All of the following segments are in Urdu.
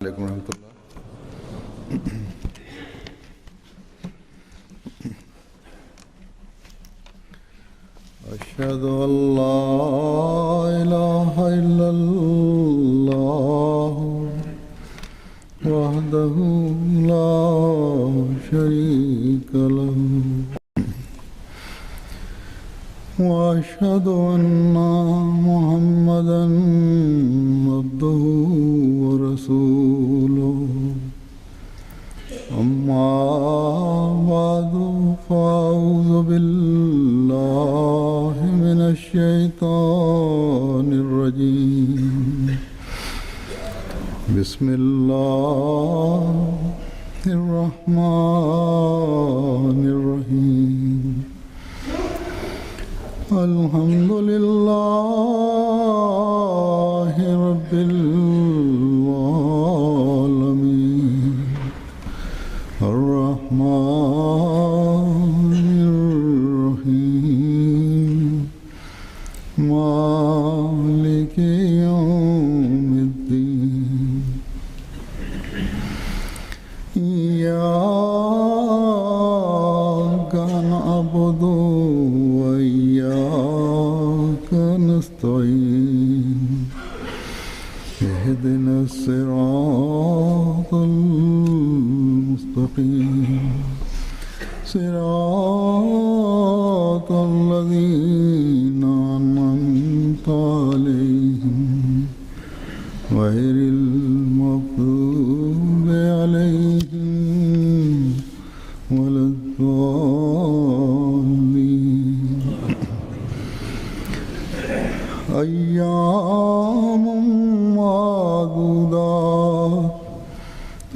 علیکم ورحمۃ اللہ۔ اشہد ان لا الہ الا اللہ وحدہ لا شریک لہ واشہد ان محمدا عبدہ ورسولہ اما بعد فاعوذ باللہ من الشیطان الرجیم بسم اللہ الرحمن الرحیم الحمد للہ رب العالمین الرحمن الرحیم مالک یوم الدین ایاک نعبد وإياك نستعين اهدنا الصراط المستقيم صراط الذين أنعمت عليهم غير المغضوب عليهم ولا الضالين أيام معدودات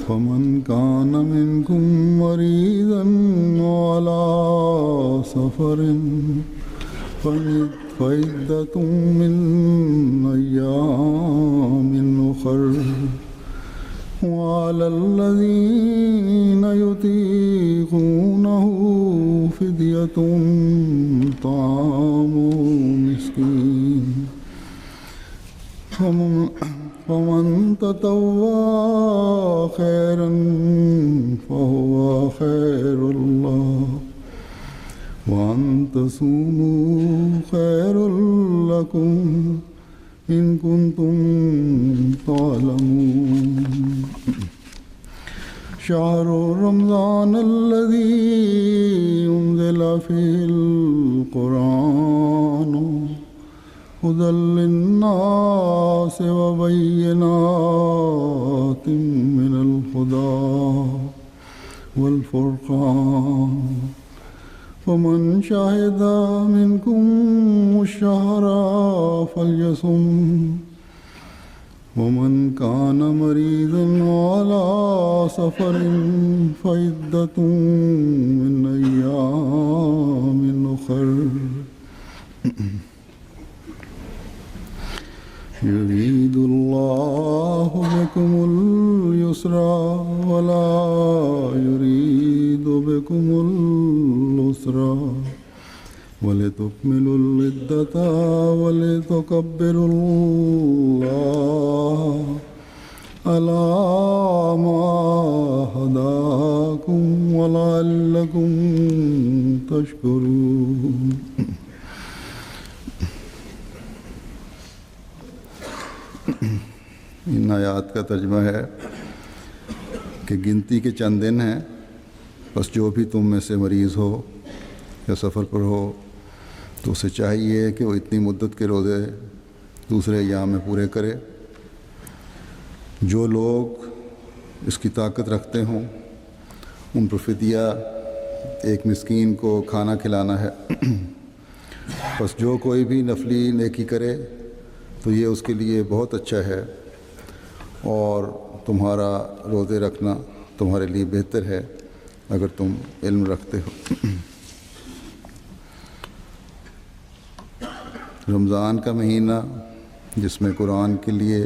فمن كان منكم مريضا على سفر فعدة من أيام أخر وعلى الذين يطيقونه فدية طعام مسكين فمن تطوع خيرا فهو خير الله وأن تصوموا خير لكم إن كنتم تعلمون شهر رمضان الذي أنزل فيه القرآن هدى للناس وبينات من الهدى والفرقان فمن شهد منكم الشهر فليصم ومن كان مريضا على سفر فعدة من أيام أخر يريد الله بكم اليسر ولا يريد بكم العسر ولتكملوا العدة ولتكبروا الله على ما هداكم ولعلكم تشكرون ان آیات کا ترجمہ ہے کہ گنتی کے چند دن ہیں، بس جو بھی تم میں سے مریض ہو یا سفر پر ہو تو اسے چاہیے کہ وہ اتنی مدت کے روزے دوسرے ایام میں پورے کرے۔ جو لوگ اس کی طاقت رکھتے ہوں ان پر فدیہ ایک مسکین کو کھانا کھلانا ہے۔ بس جو کوئی بھی نفلی نیکی کرے تو یہ اس کے لیے بہت اچھا ہے، اور تمہارا روزے رکھنا تمہارے لیے بہتر ہے اگر تم علم رکھتے ہو۔ رمضان کا مہینہ جس میں قرآن کے لیے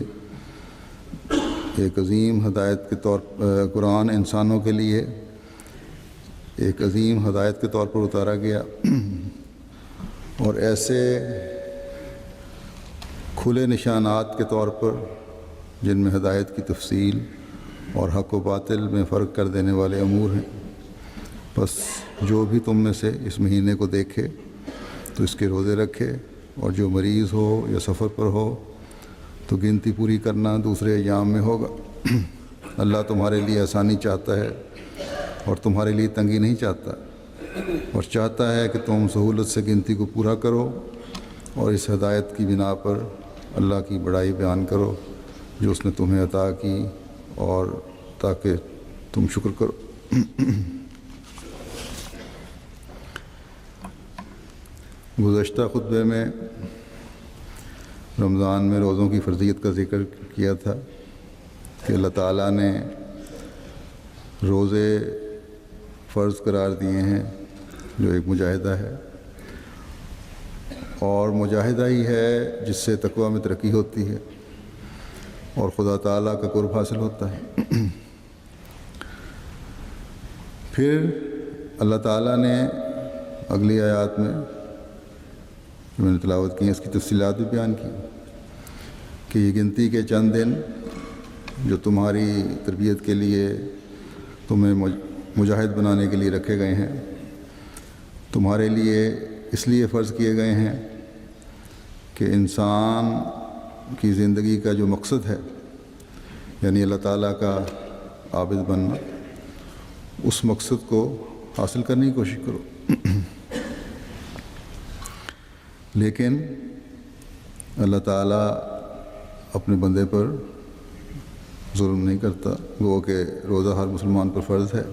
ایک عظیم ہدایت کے طور قرآن انسانوں کے لیے ایک عظیم ہدایت کے طور پر اتارا گیا، اور ایسے کھلے نشانات کے طور پر جن میں ہدایت کی تفصیل اور حق و باطل میں فرق کر دینے والے امور ہیں۔ بس جو بھی تم میں سے اس مہینے کو دیکھے تو اس کے روزے رکھے، اور جو مریض ہو یا سفر پر ہو تو گنتی پوری کرنا دوسرے ایام میں ہوگا۔ اللہ تمہارے لیے آسانی چاہتا ہے اور تمہارے لیے تنگی نہیں چاہتا، اور چاہتا ہے کہ تم سہولت سے گنتی کو پورا کرو، اور اس ہدایت کی بنا پر اللہ کی بڑائی بیان کرو جو اس نے تمہیں عطا کی، اور تاکہ تم شکر کرو۔ گزشتہ خطبے میں رمضان میں روزوں کی فرضیت کا ذکر کیا تھا کہ اللہ تعالیٰ نے روزے فرض قرار دیے ہیں، جو ایک مجاہدہ ہے، اور مجاہدہ ہی ہے جس سے تقویٰ میں ترقی ہوتی ہے اور خدا تعالیٰ کا قرب حاصل ہوتا ہے۔ پھر اللہ تعالیٰ نے اگلی آیات میں جو میں نے تلاوت کی ہیں اس کی تفصیلات بھی بیان کی کہ یہ گنتی کے چند دن جو تمہاری تربیت کے لیے، تمہیں مجاہد بنانے کے لیے رکھے گئے ہیں، تمہارے لیے اس لیے فرض کیے گئے ہیں کہ انسان کی زندگی کا جو مقصد ہے، یعنی اللہ تعالیٰ کا عابد بننا، اس مقصد کو حاصل کرنے کی کوشش کرو۔ لیکن اللہ تعالیٰ اپنے بندے پر ظلم نہیں کرتا، وہ کہ روزہ ہر مسلمان پر فرض ہے،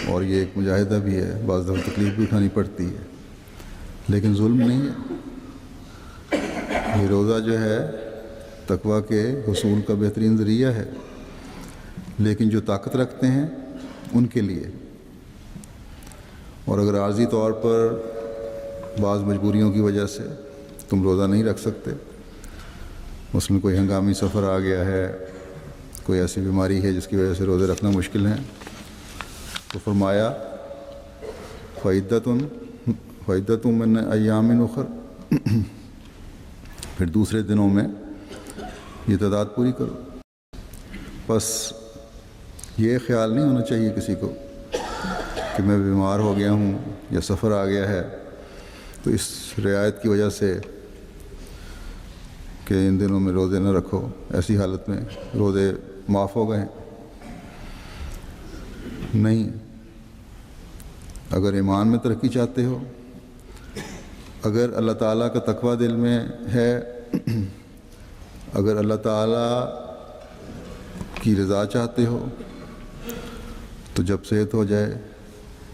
اور یہ ایک مجاہدہ بھی ہے، بعض دفعہ تکلیف بھی اٹھانی پڑتی ہے، لیکن ظلم نہیں ہے۔ یہ روزہ جو ہے تقویٰ کے حصول کا بہترین ذریعہ ہے، لیکن جو طاقت رکھتے ہیں ان کے لیے، اور اگر عارضی طور پر بعض مجبوریوں کی وجہ سے تم روزہ نہیں رکھ سکتے، مثلاً کوئی ہنگامی سفر آ گیا ہے، کوئی ایسی بیماری ہے جس کی وجہ سے روزے رکھنا مشکل ہے، تو فرمایا فعدۃ من ایام اخر، پھر دوسرے دنوں میں یہ تعداد پوری کرو۔ بس یہ خیال نہیں ہونا چاہیے کسی کو کہ میں بیمار ہو گیا ہوں یا سفر آ گیا ہے تو اس رعایت کی وجہ سے کہ ان دنوں میں روزے نہ رکھو، ایسی حالت میں روزے معاف ہو گئے ہیں۔ نہیں، اگر ایمان میں ترقی چاہتے ہو، اگر اللہ تعالیٰ کا تقویٰ دل میں ہے، اگر اللہ تعالیٰ کی رضا چاہتے ہو، تو جب صحت ہو جائے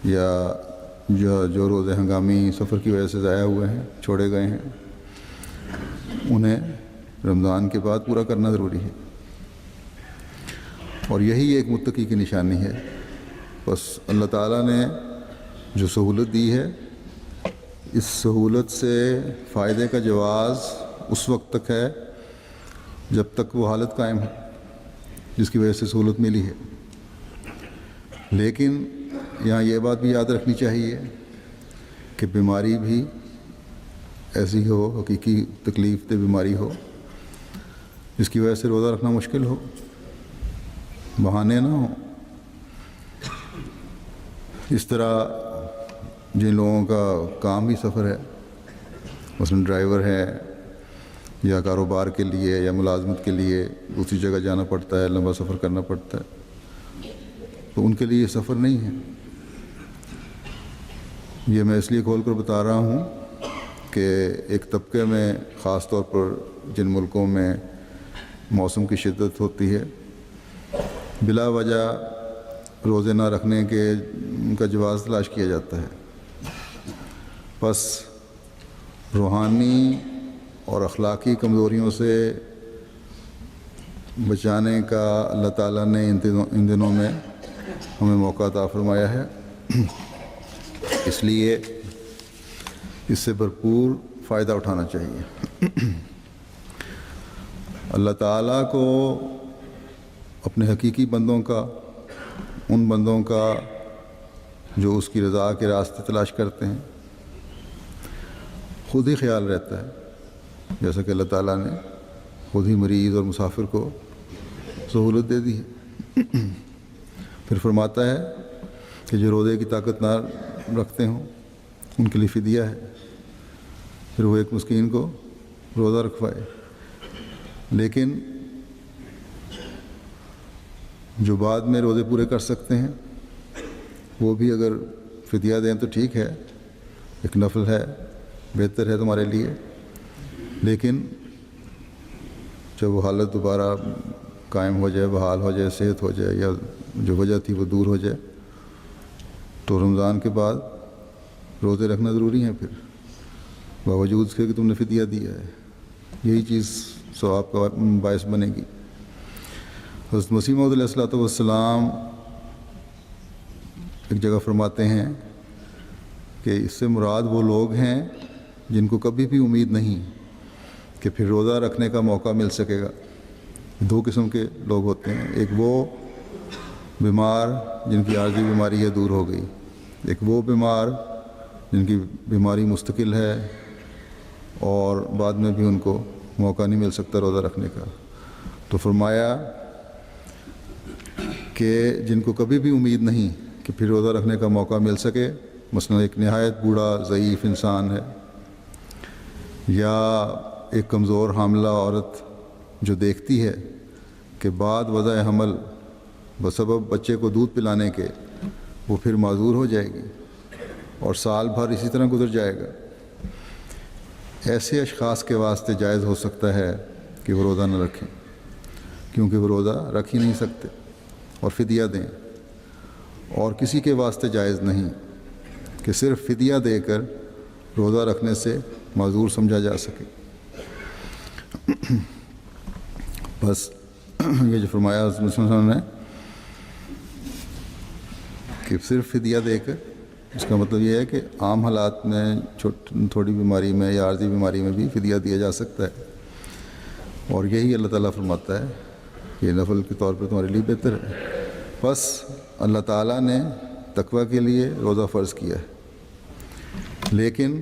یا جو روزے ہنگامی سفر کی وجہ سے ضائع ہوئے ہیں، چھوڑے گئے ہیں، انہیں رمضان کے بعد پورا کرنا ضروری ہے، اور یہی ایک متقی کی نشانی ہے۔ بس اللہ تعالیٰ نے جو سہولت دی ہے، اس سہولت سے فائدے کا جواز اس وقت تک ہے جب تک وہ حالت قائم ہے جس کی وجہ سے سہولت ملی ہے۔ لیکن یہاں یہ بات بھی یاد رکھنی چاہیے کہ بیماری بھی ایسی ہو، حقیقی تکلیف دہ بیماری ہو جس کی وجہ سے روزہ رکھنا مشکل ہو، بہانے نہ ہوں۔ اس طرح جن لوگوں کا کام بھی سفر ہے، مثلاً ڈرائیور ہے یا کاروبار کے لیے یا ملازمت کے لیے دوسری جگہ جانا پڑتا ہے، لمبا سفر کرنا پڑتا ہے، تو ان کے لیے یہ سفر نہیں ہے۔ یہ میں اس لیے کھول کر بتا رہا ہوں کہ ایک طبقے میں، خاص طور پر جن ملکوں میں موسم کی شدت ہوتی ہے، بلا وجہ روزے نہ رکھنے کا جواز تلاش کیا جاتا ہے۔ بس روحانی اور اخلاقی کمزوریوں سے بچانے کا اللہ تعالیٰ نے ان دنوں میں ہمیں موقع عطا فرمایا ہے، اس لیے اس سے بھرپور فائدہ اٹھانا چاہیے۔ اللہ تعالیٰ کو اپنے حقیقی بندوں کا، ان بندوں کا جو اس کی رضا کے راستے تلاش کرتے ہیں، خود ہی خیال رہتا ہے، جیسا کہ اللہ تعالیٰ نے خود ہی مریض اور مسافر کو سہولت دے دی ہے۔ پھر فرماتا ہے کہ جو روزے کی طاقت نہ رکھتے ہوں ان کے لیے فدیہ ہے، پھر وہ ایک مسکین کو روزہ رکھوائے۔ لیکن جو بعد میں روزے پورے کر سکتے ہیں وہ بھی اگر فدیہ دیں تو ٹھیک ہے، ایک نفل ہے، بہتر ہے تمہارے لیے۔ لیکن جب وہ حالت دوبارہ قائم ہو جائے، بحال ہو جائے، صحت ہو جائے، یا جو وجہ تھی وہ دور ہو جائے، تو رمضان کے بعد روزے رکھنا ضروری ہیں پھر، باوجود اس کے کہ تم نے فدیہ دیا ہے۔ یہی چیز ثواب کا باعث بنے گی۔ حضرت مسیح موعود علیہ الصلوۃ والسلام ایک جگہ فرماتے ہیں کہ اس سے مراد وہ لوگ ہیں جن کو کبھی بھی امید نہیں کہ پھر روزہ رکھنے کا موقع مل سکے گا۔ دو قسم کے لوگ ہوتے ہیں، ایک وہ بیمار جن کی عارضی بیماری ہے، دور ہو گئی، ایک وہ بیمار جن کی بیماری مستقل ہے اور بعد میں بھی ان کو موقع نہیں مل سکتا روزہ رکھنے کا۔ تو فرمایا کہ جن کو کبھی بھی امید نہیں کہ پھر روزہ رکھنے کا موقع مل سکے، مثلا ایک نہایت بوڑھا ضعیف انسان ہے، یا ایک کمزور حاملہ عورت جو دیکھتی ہے کہ بعد وضع حمل بسبب بچے کو دودھ پلانے کے وہ پھر معذور ہو جائے گی اور سال بھر اسی طرح گزر جائے گا، ایسے اشخاص کے واسطے جائز ہو سکتا ہے کہ وہ روزہ نہ رکھیں، کیونکہ وہ روزہ رکھ ہی نہیں سکتے، اور فدیہ دیں۔ اور کسی کے واسطے جائز نہیں کہ صرف فدیہ دے کر روزہ رکھنے سے معذور سمجھا جا سکے۔ بس یہ جو فرمایا حضرت مسلم صلی اللہ علیہ وسلم نے کہ صرف فدیہ دے کر، اس کا مطلب یہ ہے کہ عام حالات میں تھوڑی بیماری میں یا عارضی بیماری میں بھی فدیہ دیا جا سکتا ہے، اور یہی اللہ تعالیٰ فرماتا ہے کہ نفل کے طور پر تمہارے لیے بہتر ہے۔ بس اللہ تعالیٰ نے تقوی کے لیے روزہ فرض کیا ہے، لیکن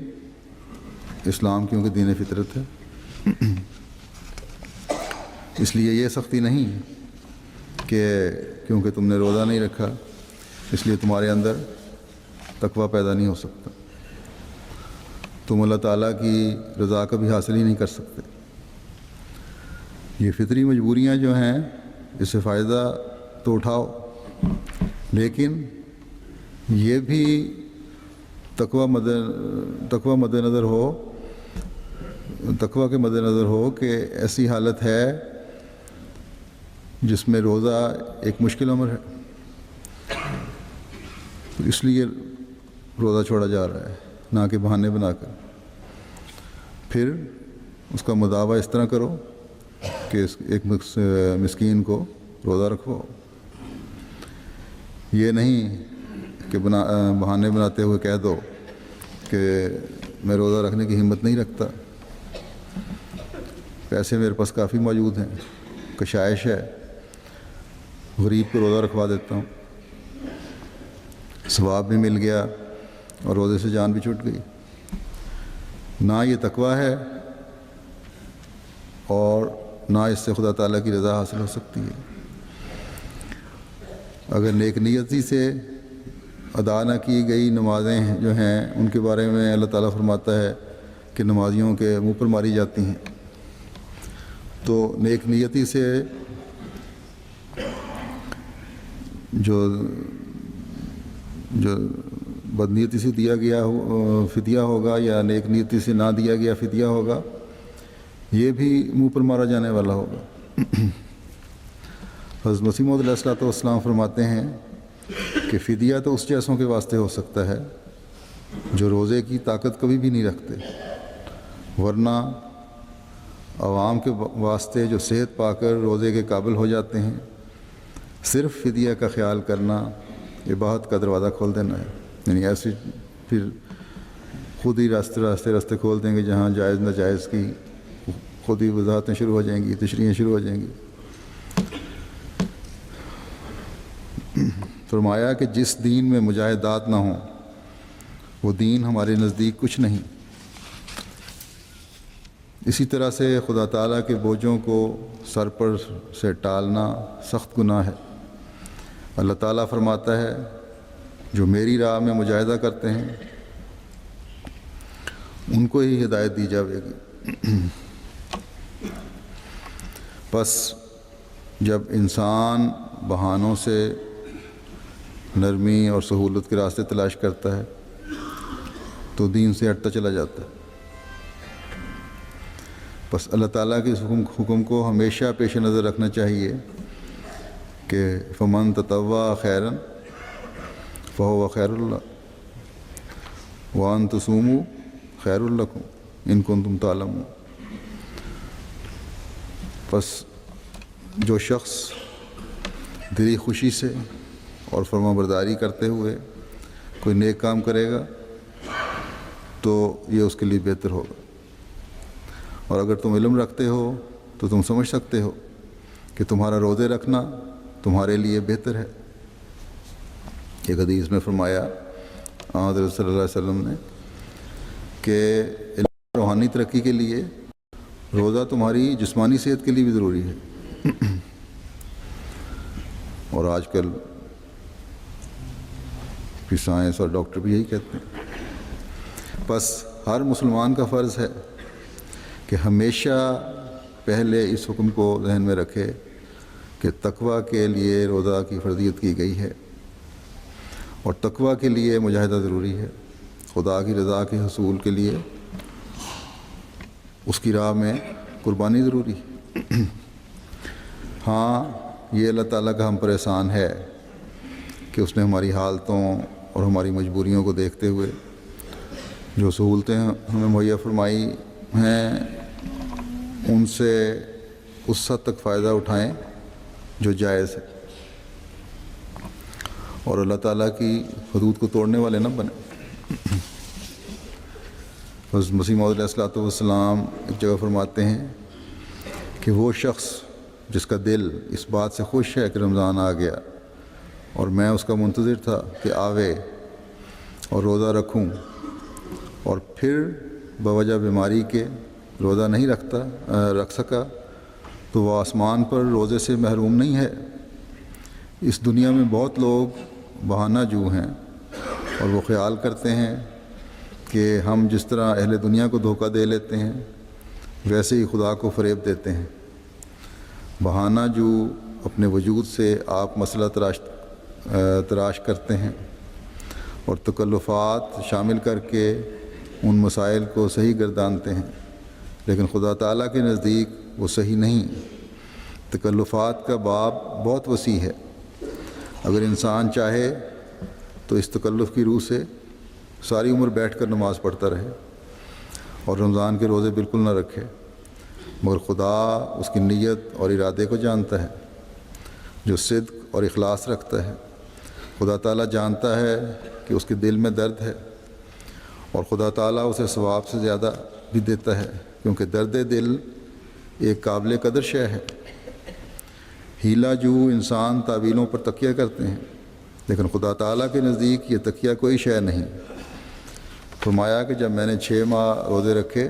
اسلام کیونکہ دین فطرت ہے، اس لیے یہ سختی نہیں کہ کیونکہ تم نے روزہ نہیں رکھا اس لیے تمہارے اندر تقوی پیدا نہیں ہو سکتا، تم اللہ تعالیٰ کی رضا کبھی حاصل ہی نہیں کر سکتے۔ یہ فطری مجبوریاں جو ہیں اس سے فائدہ تو اٹھاؤ، لیکن یہ بھی تقوی مد نظر ہو، تقوی کے مد نظر ہو کہ ایسی حالت ہے جس میں روزہ ایک مشکل امر ہے، تو اس لیے روزہ چھوڑا جا رہا ہے، نہ کہ بہانے بنا کر۔ پھر اس کا مداوع اس طرح کرو کہ ایک مسکین کو روزہ رکھو، یہ نہیں کہ بہانے بناتے ہوئے کہہ دو کہ میں روزہ رکھنے کی ہمت نہیں رکھتا، پیسے میرے پاس کافی موجود ہیں، کشائش ہے، غریب کو روزہ رکھوا دیتا ہوں، ثواب بھی مل گیا اور روزے سے جان بھی چھوٹ گئی۔ نہ یہ تقوی ہے اور نہ اس سے خدا تعالیٰ کی رضا حاصل ہو سکتی ہے۔ اگر نیک نیتی سے ادا نہ کی گئی نمازیں جو ہیں ان کے بارے میں اللہ تعالیٰ فرماتا ہے کہ نمازیوں کے منہ پر ماری جاتی ہیں، تو نیک نیتی سے جو بدنیتی سے دیا گیا فدیہ ہوگا یا نیک نیتی سے نہ دیا گیا فدیہ ہوگا، یہ بھی منہ پر مارا جانے والا ہوگا۔ حضرت مسیح موعود علیہ الصلوۃ والسلام فرماتے ہیں کہ فدیہ تو اس جیسوں کے واسطے ہو سکتا ہے جو روزے کی طاقت کبھی بھی نہیں رکھتے، ورنہ عوام کے واسطے جو صحت پا کر روزے کے قابل ہو جاتے ہیں، صرف فدیہ کا خیال کرنا عبادت کا دروازہ کھول دینا ہے، یعنی ایسے پھر خود ہی راستے کھول دیں گے جہاں جائز ناجائز کی خود ہی وضاحتیں شروع ہو جائیں گی، تشریحیں شروع ہو جائیں گی۔ فرمایا کہ جس دین میں مجاہدات نہ ہوں وہ دین ہمارے نزدیک کچھ نہیں۔ اسی طرح سے خدا تعالیٰ کے بوجھوں کو سر پر سے ٹالنا سخت گناہ ہے۔ اللہ تعالیٰ فرماتا ہے جو میری راہ میں مجاہدہ کرتے ہیں ان کو ہی ہدایت دی جائے گی۔ پس جب انسان بہانوں سے نرمی اور سہولت کے راستے تلاش کرتا ہے تو دین سے ہٹتا چلا جاتا ہے۔ بس اللہ تعالیٰ کے اس حکم کو ہمیشہ پیش نظر رکھنا چاہیے کہ فمن تطوع خیرا فہو خیر اللہ وان تصوموا خیر لکم ان کنتم تعلمون۔ بس جو شخص دلی خوشی سے اور فرما برداری کرتے ہوئے کوئی نیک کام کرے گا تو یہ اس کے لیے بہتر ہوگا، اور اگر تم علم رکھتے ہو تو تم سمجھ سکتے ہو کہ تمہارا روزے رکھنا تمہارے لیے بہتر ہے۔ ایک حدیث میں فرمایا حضرت صلی اللہ علیہ وسلم نے کہ علم روحانی ترقی کے لیے روزہ تمہاری جسمانی صحت کے لیے بھی ضروری ہے، اور آج کل کی سائنس اور ڈاکٹر بھی یہی کہتے ہیں۔ بس ہر مسلمان کا فرض ہے کہ ہمیشہ پہلے اس حکم کو ذہن میں رکھے کہ تقویٰ کے لیے روزہ کی فرضیت کی گئی ہے، اور تقویٰ کے لیے مجاہدہ ضروری ہے۔ خدا کی رضا کے حصول کے لیے اس کی راہ میں قربانی ضروری ہے۔ ہاں، یہ اللہ تعالیٰ کا ہم پر احسان ہے کہ اس نے ہماری حالتوں اور ہماری مجبوریوں کو دیکھتے ہوئے جو سہولتیں ہمیں مہیا فرمائی ہیں ان سے اس حد تک فائدہ اٹھائیں جو جائز ہے، اور اللہ تعالیٰ کی حدود کو توڑنے والے نہ بنیں۔ حضرت مسیح موعود علیہ الصلوۃ والسلام ایک جگہ فرماتے ہیں کہ وہ شخص جس کا دل اس بات سے خوش ہے کہ رمضان آ گیا اور میں اس کا منتظر تھا کہ آوے اور روزہ رکھوں، اور پھر بوجہ بیماری کے روزہ نہیں رکھ سکا تو وہ آسمان پر روزے سے محروم نہیں ہے۔ اس دنیا میں بہت لوگ بہانہ جو ہیں اور وہ خیال کرتے ہیں کہ ہم جس طرح اہل دنیا کو دھوکہ دے لیتے ہیں ویسے ہی خدا کو فریب دیتے ہیں۔ بہانہ جو اپنے وجود سے آپ مسئلہ تراش کرتے ہیں اور تکلفات شامل کر کے ان مسائل کو صحیح گردانتے ہیں، لیکن خدا تعالیٰ کے نزدیک وہ صحیح نہیں۔ تکلفات کا باب بہت وسیع ہے۔ اگر انسان چاہے تو اس تکلف کی روح سے ساری عمر بیٹھ کر نماز پڑھتا رہے اور رمضان کے روزے بالکل نہ رکھے، مگر خدا اس کی نیت اور ارادے کو جانتا ہے۔ جو صدق اور اخلاص رکھتا ہے خدا تعالیٰ جانتا ہے کہ اس کے دل میں درد ہے، اور خدا تعالیٰ اسے ثواب سے زیادہ بھی دیتا ہے، کیونکہ درد دل ایک قابل قدر شے ہے۔ ہیلا جو انسان تعویلوں پر تکیہ کرتے ہیں، لیکن خدا تعالیٰ کے نزدیک یہ تکیہ کوئی شے نہیں۔ فرمایا کہ جب میں نے 6 ماہ روزے رکھے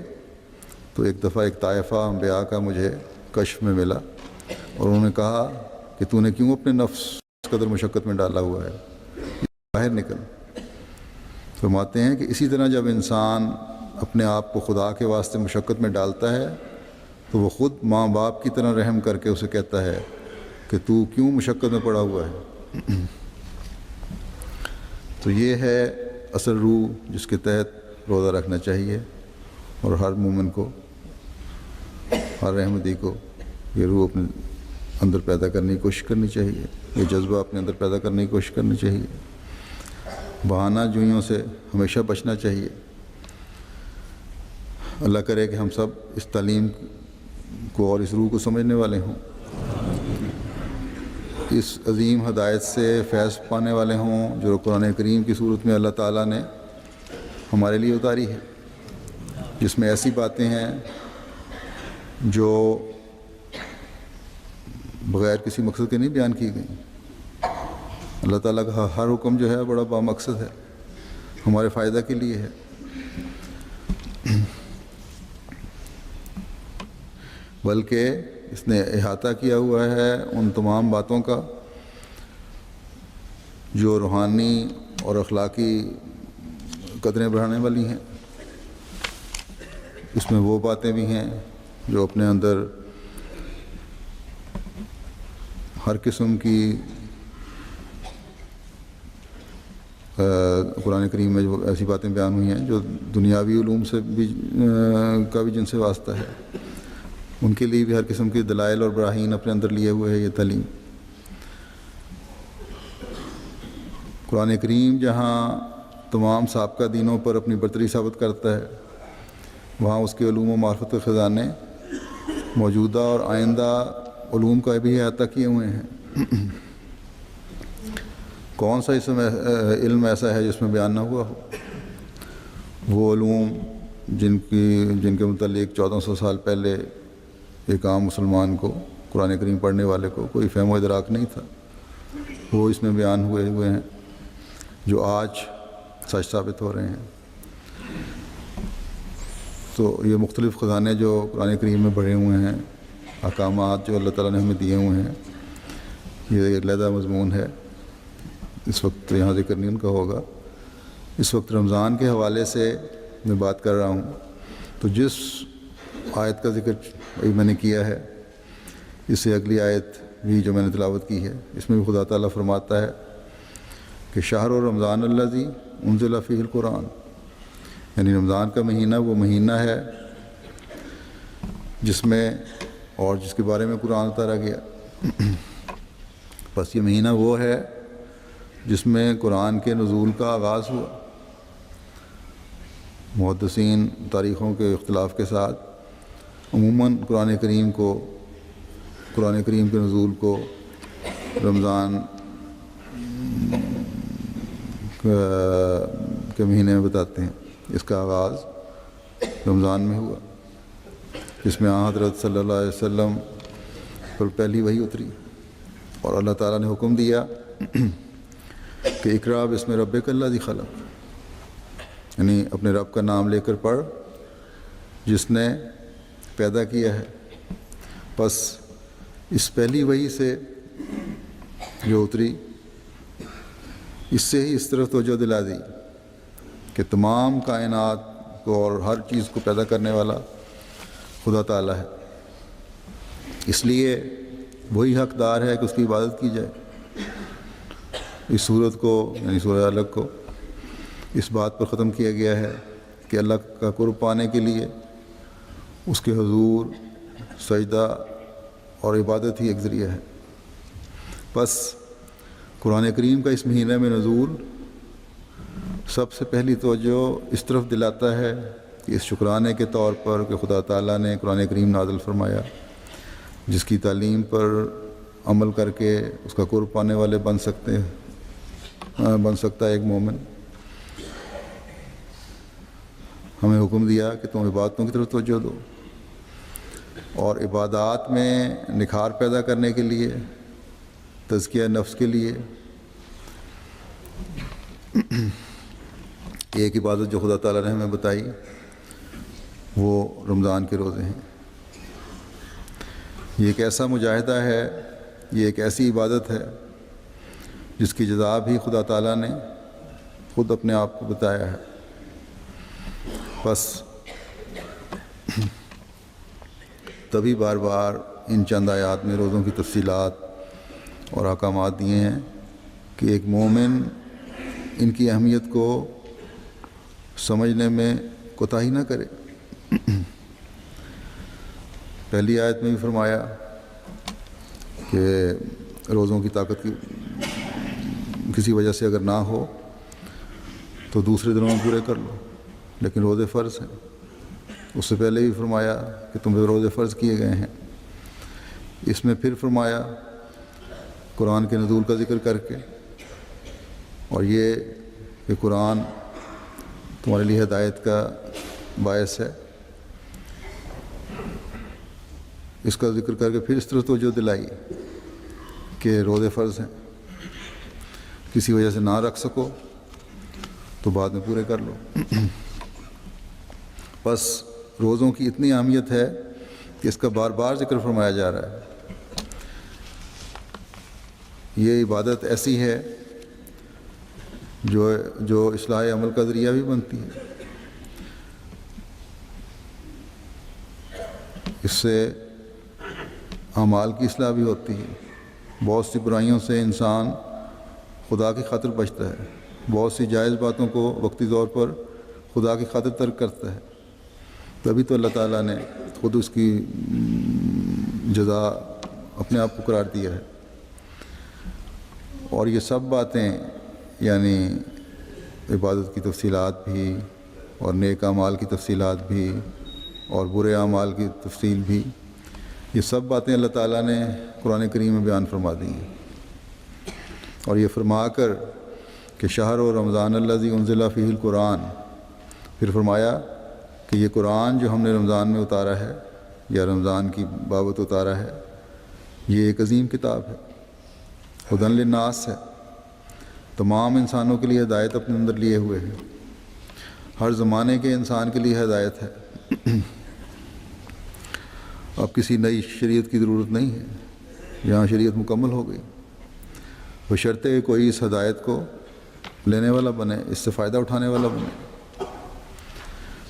تو ایک دفعہ ایک طائفہ انبیاء کا مجھے کشف میں ملا، اور انہوں نے کہا کہ تو نے کیوں اپنے نفس اس قدر مشقت میں ڈالا ہوا ہے، باہر نکل۔ فرماتے ہیں کہ اسی طرح جب انسان اپنے آپ کو خدا کے واسطے مشقت میں ڈالتا ہے تو وہ خود ماں باپ کی طرح رحم کر کے اسے کہتا ہے کہ تو کیوں مشقت میں پڑا ہوا ہے۔ تو یہ ہے اصل روح جس کے تحت روزہ رکھنا چاہیے، اور ہر مومن کو، ہر رحمتی کو یہ روح اپنے اندر پیدا کرنے کی کوشش کرنی چاہیے، یہ جذبہ اپنے اندر پیدا کرنے کی کوشش کرنی چاہیے۔ بہانہ جوئیوں سے ہمیشہ بچنا چاہیے۔ اللہ کرے کہ ہم سب اس تعلیم کو اور اس روح کو سمجھنے والے ہوں، اس عظیم ہدایت سے فیض پانے والے ہوں جو قرآن کریم کی صورت میں اللہ تعالیٰ نے ہمارے لیے اتاری ہے، جس میں ایسی باتیں ہیں جو بغیر کسی مقصد کے نہیں بیان کی گئیں۔ اللہ تعالیٰ کا ہر حکم جو ہے بڑا بامقصد ہے، ہمارے فائدہ کے لیے ہے۔ بلکہ اس نے احاطہ کیا ہوا ہے ان تمام باتوں کا جو روحانی اور اخلاقی قدریں بڑھانے والی ہیں۔ اس میں وہ باتیں بھی ہیں جو اپنے اندر ہر قسم کی قرآن کریم میں جو ایسی باتیں بیان ہوئی ہیں جو دنیاوی علوم سے بھی کا بھی جن سے واسطہ ہے، ان کے لیے بھی ہر قسم کے دلائل اور براہین اپنے اندر لیے ہوئے ہے یہ تعلیم۔ قرآن کریم جہاں تمام سابقہ دینوں پر اپنی برتری ثابت کرتا ہے، وہاں اس کے علوم و معرفت کے خزانے موجودہ اور آئندہ علوم کا بھی احاطہ کیے ہوئے ہیں۔ کون سا علم ایسا ہے جس میں بیان نہ ہوا ہو؟ وہ علوم جن کے متعلق 1400 سال پہلے ایک عام مسلمان کو، قرآن کریم پڑھنے والے کو کوئی فہم و ادراک نہیں تھا، وہ اس میں بیان ہوئے ہیں جو آج سچ ثابت ہو رہے ہیں۔ تو یہ مختلف خزانے جو قرآن کریم میں بڑھے ہوئے ہیں، احکامات جو اللہ تعالیٰ نے ہمیں دیے ہوئے ہیں، یہ ایک علیحدہ مضمون ہے، اس وقت یہاں ذکر نہیں ان کا ہوگا۔ اس وقت رمضان کے حوالے سے میں بات کر رہا ہوں، تو جس آیت کا ذکر میں نے کیا ہے، اس سے اگلی آیت بھی جو میں نے تلاوت کی ہے، اس میں بھی خدا تعالیٰ فرماتا ہے کہ شہر رمضان الذی انزل فیہ القرآن، یعنی رمضان کا مہینہ وہ مہینہ ہے جس میں اور جس کے بارے میں قرآن اتارا گیا۔ بس یہ مہینہ وہ ہے جس میں قرآن کے نزول کا آغاز ہوا۔ محدثین تاریخوں کے اختلاف کے ساتھ عموماً قرآن کریم کے نزول کو رمضان کے مہینے میں بتاتے ہیں۔ اس کا آغاز رمضان میں ہوا، جس میں حضرت صلی اللہ علیہ وسلم پر پہلی وحی اتری اور اللہ تعالیٰ نے حکم دیا کہ اقرأ بسم ربک الذی خلق، یعنی اپنے رب کا نام لے کر پڑھ جس نے پیدا کیا ہے۔ بس اس پہلی وحی سے جو اتری، اس سے ہی اس طرف توجہ دلا دی کہ تمام کائنات کو اور ہر چیز کو پیدا کرنے والا خدا تعالیٰ ہے، اس لیے وہی حقدار ہے کہ اس کی عبادت کی جائے۔ اس صورت کو یعنی سورہ علق کو اس بات پر ختم کیا گیا ہے کہ اللہ کا قرب پانے کے لیے اس کے حضور سجدہ اور عبادت ہی ایک ذریعہ ہے۔ بس قرآن کریم کا اس مہینے میں نزول سب سے پہلی توجہ اس طرف دلاتا ہے کہ اس شکرانے کے طور پر کہ خدا تعالیٰ نے قرآن کریم نازل فرمایا، جس کی تعلیم پر عمل کر کے اس کا قرب پانے والے بن سکتا ہے ایک مومن۔ ہمیں حکم دیا کہ تم عبادتوں کی طرف توجہ دو، اور عبادات میں نکھار پیدا کرنے کے لیے، تزکیہ نفس کے لیے ایک عبادت جو خدا تعالیٰ نے ہمیں بتائی وہ رمضان کے روزے ہیں۔ یہ ایک ایسا مجاہدہ ہے، یہ ایک ایسی عبادت ہے جس کی جزا بھی خدا تعالیٰ نے خود اپنے آپ کو بتایا ہے۔ بس تبھی بار بار ان چند آیات میں روزوں کی تفصیلات اور احکامات دیے ہیں کہ ایک مومن ان کی اہمیت کو سمجھنے میں کوتاہی نہ کرے۔ پہلی آیت میں بھی فرمایا کہ روزوں کی طاقت کسی وجہ سے اگر نہ ہو تو دوسرے دنوں میں پورے کر لو، لیکن روزے فرض ہیں۔ اس سے پہلے بھی فرمایا کہ تم پہ روزے فرض کیے گئے ہیں۔ اس میں پھر فرمایا قرآن کے نزول کا ذکر کر کے، اور یہ کہ قرآن تمہارے لیے ہدایت کا باعث ہے، اس کا ذکر کر کے پھر اس طرح توجہ دلائی کہ روزے فرض ہیں، کسی وجہ سے نہ رکھ سکو تو بعد میں پورے کر لو۔ بس روزوں کی اتنی اہمیت ہے کہ اس کا بار بار ذکر فرمایا جا رہا ہے۔ یہ عبادت ایسی ہے جو اصلاح عمل کا ذریعہ بھی بنتی ہے۔ اس سے اعمال کی اصلاح بھی ہوتی ہے۔ بہت سی برائیوں سے انسان خدا کی خاطر بچتا ہے، بہت سی جائز باتوں کو وقتی طور پر خدا کی خاطر ترک کرتا ہے، تبھی تو اللہ تعالیٰ نے خود اس کی جزا اپنے آپ کو قرار دیا ہے۔ اور یہ سب باتیں یعنی عبادت کی تفصیلات بھی اور نیک اعمال کی تفصیلات بھی اور برے اعمال کی تفصیل بھی، یہ سب باتیں اللہ تعالیٰ نے قرآن کریم میں بیان فرما دی ہیں۔ اور یہ فرما کر کہ شہر و رمضان الذی انزل فیہ القرآن، پھر فرمایا کہ یہ قرآن جو ہم نے رمضان میں اتارا ہے یا رمضان کی بابت اتارا ہے، یہ ایک عظیم کتاب ہے، ہدی للناس ہے، تمام انسانوں کے لیے ہدایت اپنے اندر لیے ہوئے ہے، ہر زمانے کے انسان کے لیے ہدایت ہے۔ اب کسی نئی شریعت کی ضرورت نہیں ہے، یہاں شریعت مکمل ہو گئی، بشرطے کہ کوئی اس ہدایت کو لینے والا بنے، اس سے فائدہ اٹھانے والا بنے،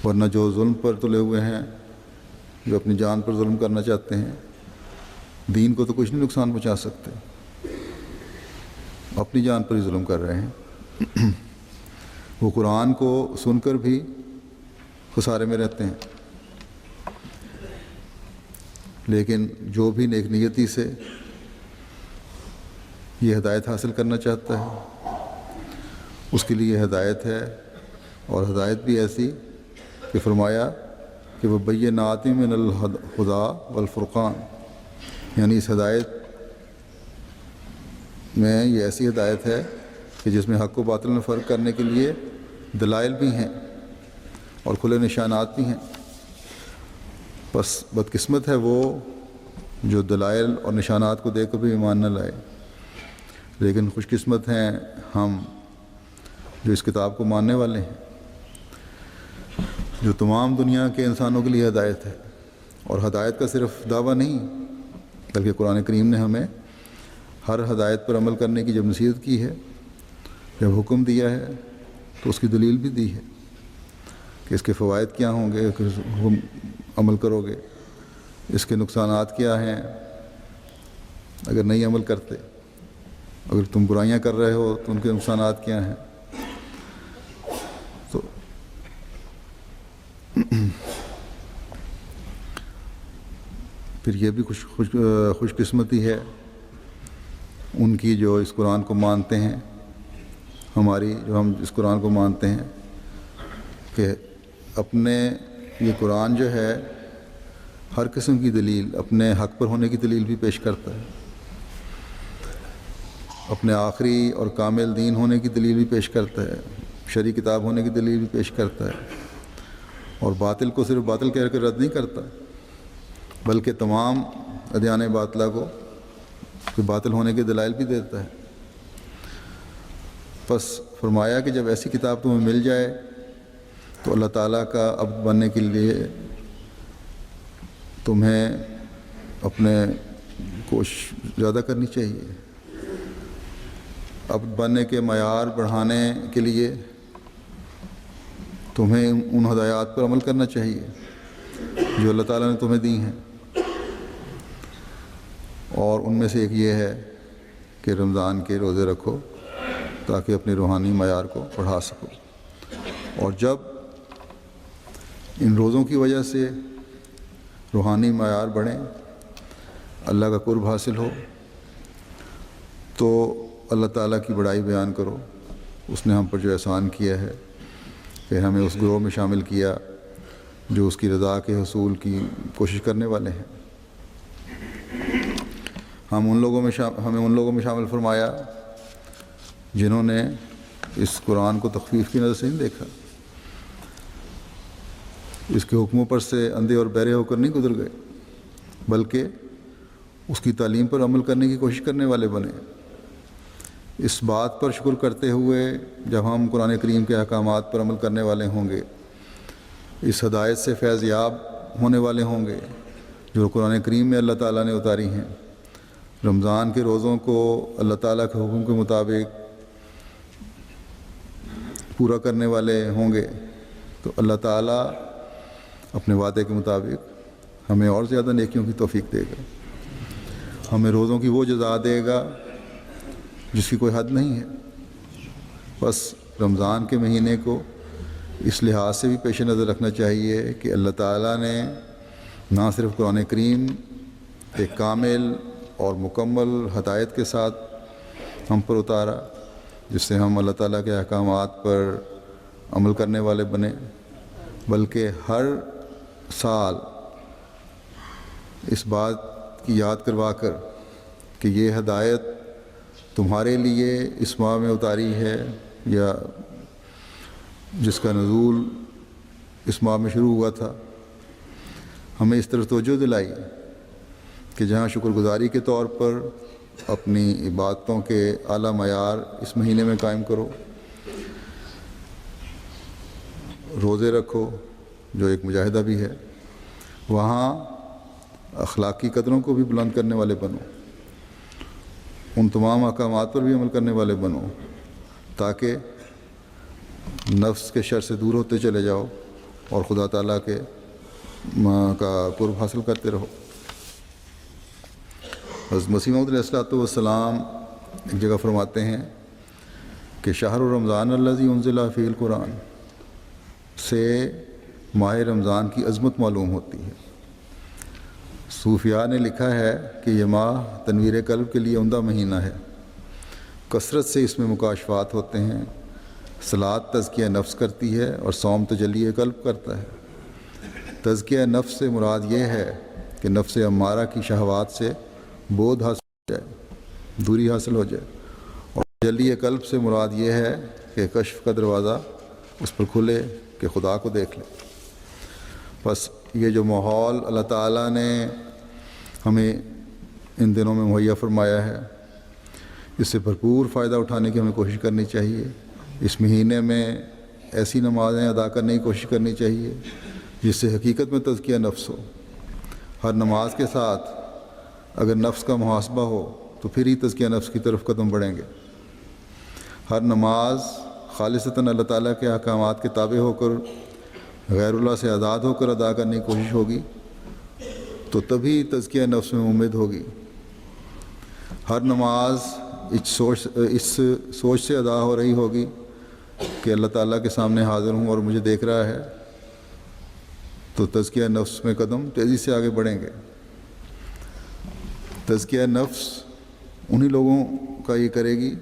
ورنہ جو ظلم پر تلے ہوئے ہیں، جو اپنی جان پر ظلم کرنا چاہتے ہیں، دین کو تو کچھ نہیں نقصان پہنچا سکتے، اپنی جان پر ہی ظلم کر رہے ہیں۔ وہ قرآن کو سن کر بھی خسارے میں رہتے ہیں، لیکن جو بھی نیک نیتی سے یہ ہدایت حاصل کرنا چاہتا ہے اس کے لیے ہدایت ہے، اور ہدایت بھی ایسی کہ فرمایا کہ وہ بینات من الہدیٰ والفرقان، یعنی اس ہدایت میں یہ ایسی ہدایت ہے کہ جس میں حق و باطل میں فرق کرنے کے لیے دلائل بھی ہیں اور کھلے نشانات بھی ہیں۔ بس بدقسمت ہے وہ جو دلائل اور نشانات کو دیکھ کر بھی ایمان نہ لائے، لیکن خوش قسمت ہیں ہم جو اس کتاب کو ماننے والے ہیں، جو تمام دنیا کے انسانوں کے لیے ہدایت ہے۔ اور ہدایت کا صرف دعویٰ نہیں بلکہ قرآن کریم نے ہمیں ہر ہدایت پر عمل کرنے کی جب نصیحت کی ہے، جب حکم دیا ہے، تو اس کی دلیل بھی دی ہے کہ اس کے فوائد کیا ہوں گے کہ حکم عمل کرو گے، اس کے نقصانات کیا ہیں اگر نہیں عمل کرتے، اگر تم برائیاں کر رہے ہو تو ان کے نقصانات کیا ہیں۔ تو پھر یہ بھی خوش قسمتی ہے ان کی جو اس قرآن کو مانتے ہیں، ہماری جو ہم اس قرآن کو مانتے ہیں، کہ اپنے یہ قرآن جو ہے ہر قسم کی دلیل، اپنے حق پر ہونے کی دلیل بھی پیش کرتا ہے، اپنے آخری اور کامل دین ہونے کی دلیل بھی پیش کرتا ہے، شرعی کتاب ہونے کی دلیل بھی پیش کرتا ہے، اور باطل کو صرف باطل کہہ کر رد نہیں کرتا بلکہ تمام ادیان باطلہ کو باطل ہونے کے دلائل بھی دیتا ہے۔ پس فرمایا کہ جب ایسی کتاب تمہیں مل جائے تو اللہ تعالیٰ کا عبد بننے کے لیے تمہیں اپنے کوشش زیادہ کرنی چاہیے، عبد بننے کے معیار بڑھانے کے لیے تمہیں ان ہدایات پر عمل کرنا چاہیے جو اللہ تعالیٰ نے تمہیں دی ہیں، اور ان میں سے ایک یہ ہے کہ رمضان کے روزے رکھو تاکہ اپنے روحانی معیار کو بڑھا سکو، اور جب ان روزوں کی وجہ سے روحانی معیار بڑھیں، اللہ کا قرب حاصل ہو، تو اللہ تعالیٰ کی بڑائی بیان کرو، اس نے ہم پر جو احسان کیا ہے کہ ہمیں اس گروہ میں شامل کیا جو اس کی رضا کے حصول کی کوشش کرنے والے ہیں۔ ہمیں ان لوگوں میں شامل فرمایا جنہوں نے اس قرآن کو تخفیف کی نظر سے نہیں دیکھا، اس کے حکموں پر سے اندھے اور بہرے ہو کر نہیں گزر گئے، بلکہ اس کی تعلیم پر عمل کرنے کی کوشش کرنے والے بنے۔ اس بات پر شکر کرتے ہوئے جب ہم قرآن کریم کے احکامات پر عمل کرنے والے ہوں گے، اس ہدایت سے فیض یاب ہونے والے ہوں گے، جو قرآن کریم میں اللہ تعالیٰ نے اتاری ہیں۔ رمضان کے روزوں کو اللہ تعالیٰ کے حکم کے مطابق پورا کرنے والے ہوں گے تو اللہ تعالیٰ اپنے وعدے کے مطابق ہمیں اور زیادہ نیکیوں کی توفیق دے گا، ہمیں روزوں کی وہ جزا دے گا جس کی کوئی حد نہیں ہے۔ بس رمضان کے مہینے کو اس لحاظ سے بھی پیش نظر رکھنا چاہیے کہ اللہ تعالیٰ نے نہ صرف قرآن کریم ایک کامل اور مکمل ہدایت کے ساتھ ہم پر اتارا جس سے ہم اللہ تعالیٰ کے احکامات پر عمل کرنے والے بنے، بلکہ ہر سال اس بات کی یاد کروا کر کہ یہ ہدایت تمہارے لیے اس ماہ میں اتاری ہے یا جس کا نزول اس ماہ میں شروع ہوا تھا، ہمیں اس طرف توجہ دلائی کہ جہاں شکر گزاری کے طور پر اپنی عبادتوں کے اعلیٰ معیار اس مہینے میں قائم کرو، روزے رکھو جو ایک مجاہدہ بھی ہے، وہاں اخلاقی قدروں کو بھی بلند کرنے والے بنو، ان تمام احکامات پر بھی عمل کرنے والے بنو تاکہ نفس کے شر سے دور ہوتے چلے جاؤ اور خدا تعالیٰ کے کا قرب حاصل کرتے رہو۔ حضرت مسیح موعود علیہ السلام ایک جگہ فرماتے ہیں کہ شہر رمضان الذی انزل فیہ القرآن سے ماہ رمضان کی عظمت معلوم ہوتی ہے۔ صوفیاء نے لکھا ہے کہ یہ ماہ تنویر قلب کے لیے عمدہ مہینہ ہے، کثرت سے اس میں مکاشفات ہوتے ہیں، صلاۃ تزکیہ نفس کرتی ہے اور صوم تجلی قلب کرتا ہے۔ تزکیہ نفس سے مراد یہ ہے کہ نفس امارہ کی شہوات سے بودھ حاصل ہو جائے، دوری حاصل ہو جائے، اور تجلی قلب سے مراد یہ ہے کہ کشف کا دروازہ اس پر کھلے کہ خدا کو دیکھ لے۔ بس یہ جو ماحول اللہ تعالیٰ نے ہمیں ان دنوں میں مہیا فرمایا ہے، اس سے بھرپور فائدہ اٹھانے کی ہمیں کوشش کرنی چاہیے۔ اس مہینے میں ایسی نمازیں ادا کرنے کی کوشش کرنی چاہیے جس سے حقیقت میں تزکیہ نفس ہو۔ ہر نماز کے ساتھ اگر نفس کا محاسبہ ہو تو پھر ہی تزکیہ نفس کی طرف قدم بڑھیں گے۔ ہر نماز خالصتاً اللہ تعالیٰ کے احکامات کے تابع ہو کر غیر اللہ سے آزاد ہو کر ادا کرنے کی کوشش ہوگی تو تبھی تزکیہ نفس میں امید ہوگی۔ ہر نماز اس سوچ سے ادا ہو رہی ہوگی کہ اللہ تعالیٰ کے سامنے حاضر ہوں اور مجھے دیکھ رہا ہے، تو تزکیہ نفس میں قدم تیزی سے آگے بڑھیں گے۔ تزکیہ نفس انہی لوگوں کا یہ کرے گی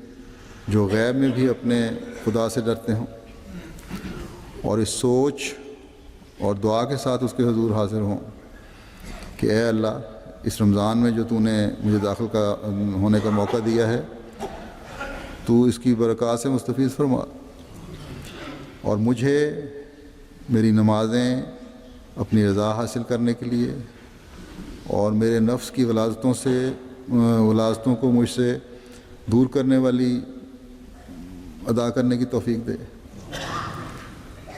جو غیب میں بھی اپنے خدا سے ڈرتے ہوں اور اس سوچ اور دعا کے ساتھ اس کے حضور حاضر ہوں کہ اے اللہ، اس رمضان میں جو تو نے مجھے داخل ہونے کا موقع دیا ہے، تو اس کی برکات سے مستفیض فرما، اور مجھے میری نمازیں اپنی رضا حاصل کرنے کے لیے اور میرے نفس کی غلاظتوں کو مجھ سے دور کرنے والی ادا کرنے کی توفیق دے۔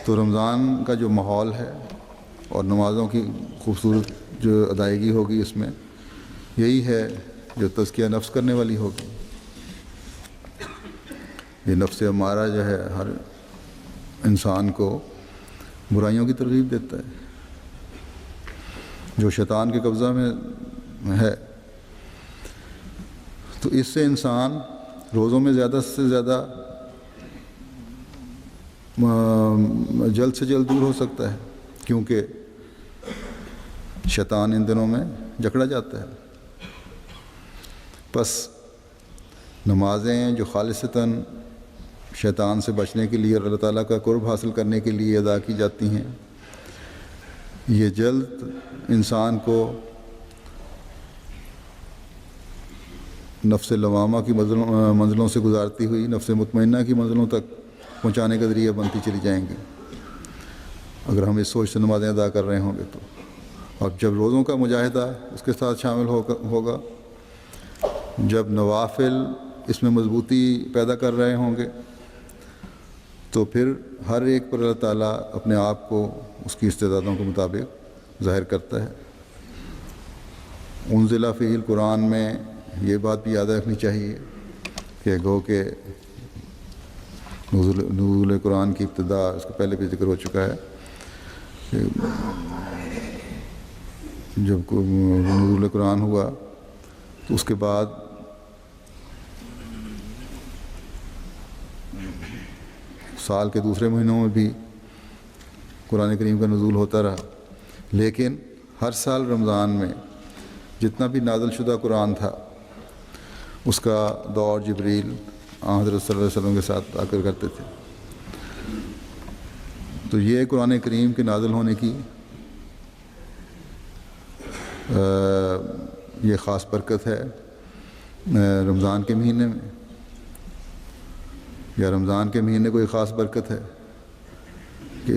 تو رمضان کا جو ماحول ہے اور نمازوں کی خوبصورت جو ادائیگی ہوگی اس میں، یہی ہے جو تزکیہ نفس کرنے والی ہوگی۔ یہ نفس ہمارا جو ہے ہر انسان کو برائیوں کی ترغیب دیتا ہے، جو شیطان کے قبضہ میں ہے۔ تو اس سے انسان روزوں میں زیادہ سے زیادہ جلد سے جلد دور ہو سکتا ہے، کیونکہ شیطان ان دنوں میں جکڑا جاتا ہے۔ بس نمازیں جو خالصتاً شیطان سے بچنے کے لیے اور اللہ تعالیٰ کا قرب حاصل کرنے کے لیے ادا کی جاتی ہیں، یہ جلد انسان کو نفس لوامہ کی منزلوں سے گزارتی ہوئی نفس مطمئنہ کی منزلوں تک پہنچانے کا ذریعہ بنتی چلی جائیں گی، اگر ہم اس سوچ سے نمازیں ادا کر رہے ہوں گے تو۔ اور جب روزوں کا مجاہدہ اس کے ساتھ شامل ہوگا، جب نوافل اس میں مضبوطی پیدا کر رہے ہوں گے، تو پھر ہر ایک پر اللہ تعالیٰ اپنے آپ کو اس کی استعدادوں کے مطابق ظاہر کرتا ہے۔ انزل فیہ القرآن میں یہ بات بھی یاد رکھنی چاہیے کہ گو کہ نزول قرآن کی ابتدا اس کو پہلے بھی ذکر ہو چکا ہے کہ جب نزول قرآن ہوا تو اس کے بعد سال کے دوسرے مہینوں میں بھی قرآن کریم کا نزول ہوتا رہا، لیکن ہر سال رمضان میں جتنا بھی نازل شدہ قرآن تھا اس کا دور جبریل حضرت صلی اللہ علیہ وسلم کے ساتھ آ کر کرتے تھے. تو یہ قرآن کریم کے نازل ہونے کی یہ خاص برکت ہے رمضان کے مہینے میں، یا رمضان کے مہینے کوئی خاص برکت ہے کہ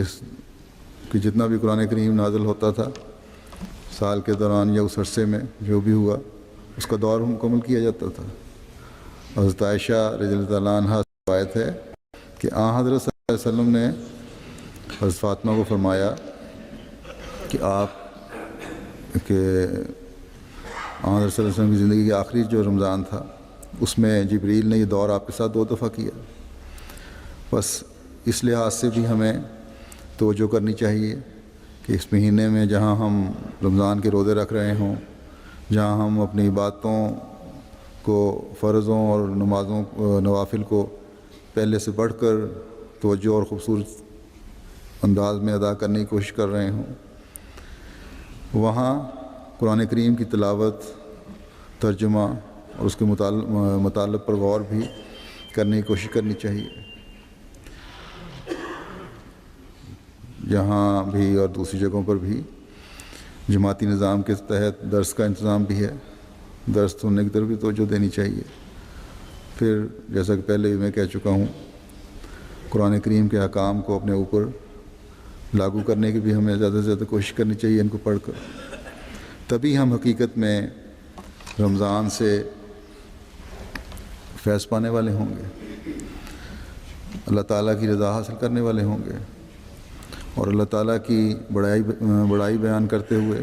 جتنا بھی قرآن کریم نازل ہوتا تھا سال کے دوران یا اس عرصے میں جو بھی ہوا اس کا دور مکمل کیا جاتا تھا. حضرت عائشہ رضی اللہ تعالیٰ عنہ سے روایت ہے کہ حضرت صلی اللہ علیہ وسلم نے حضرت فاطمہ کو فرمایا کہ آپ کہ حضرت صلی اللہ علیہ وسلم کی زندگی کا آخری جو رمضان تھا اس میں جبریل نے یہ دور آپ کے ساتھ 2 دفعہ کیا. بس اس لحاظ سے بھی ہمیں توجہ کرنی چاہیے کہ اس مہینے میں جہاں ہم رمضان کے روزے رکھ رہے ہوں، جہاں ہم اپنی عبادتوں کو، فرضوں اور نوافل کو پہلے سے بڑھ کر توجہ اور خوبصورت انداز میں ادا کرنے کی کوشش کر رہے ہوں، وہاں قرآن کریم کی تلاوت، ترجمہ اور اس کے مطالب پر غور بھی کرنے کی کوشش کرنی چاہیے. یہاں بھی اور دوسری جگہوں پر بھی جماعتی نظام کے تحت درس کا انتظام بھی ہے، درس سننے کی طرف بھی توجہ دینی چاہیے. پھر جیسا کہ پہلے بھی میں کہہ چکا ہوں، قرآن کریم کے احکام کو اپنے اوپر لاگو کرنے کی بھی ہمیں زیادہ سے زیادہ کوشش کرنی چاہیے ان کو پڑھ کر. تبھی ہم حقیقت میں رمضان سے فیض پانے والے ہوں گے، اللہ تعالیٰ کی رضا حاصل کرنے والے ہوں گے، اور اللہ تعالیٰ کی بڑائی بیان کرتے ہوئے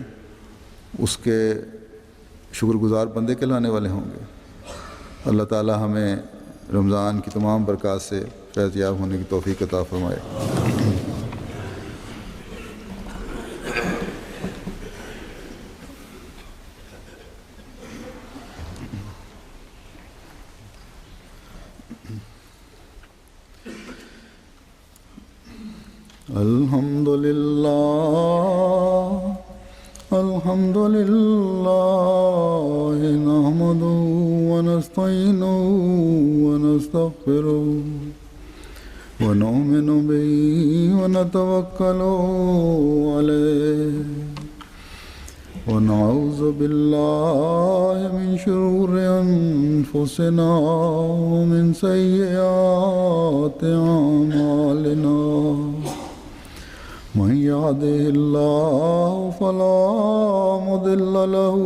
اس کے شکر گزار بندے کہلانے والے ہوں گے. اللہ تعالیٰ ہمیں رمضان کی تمام برکات سے فیض یاب ہونے کی توفیق عطا فرمائے. الحمد للہ نحمدہ ونستعینہ ونستغفرہ ونؤمن بہ ونتوکل علیہ ونعوذ باللہ من شرور انفسنا ومن سیئات اعمالنا. من يهده الله فلا مضل له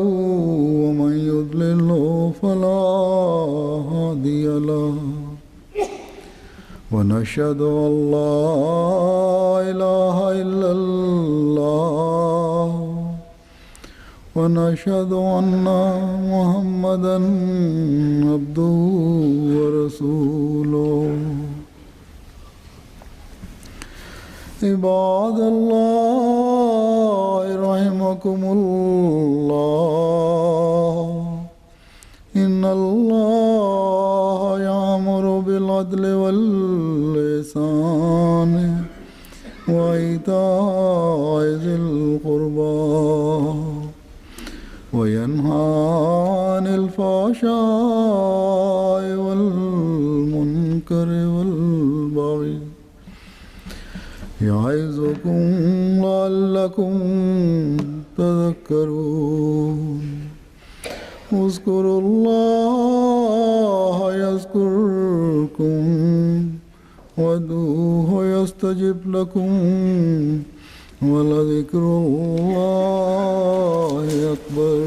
ومن يضلل فلا هادي له. ونشهد أن لا إله إلا الله ونشهد أن محمدا عبده ورسوله. عباد اللہ رحمکم اللہ، ان اللہ یأمر بالعدل والإحسان وإیتاء ذی القربى وینہی عن الفحشاء والمنکر والبغی یعظکم لعلکم تذکرون. اذکروا اللہ یذکرکم وادعوہ یستجب لکم ولذکر اللہ اکبر.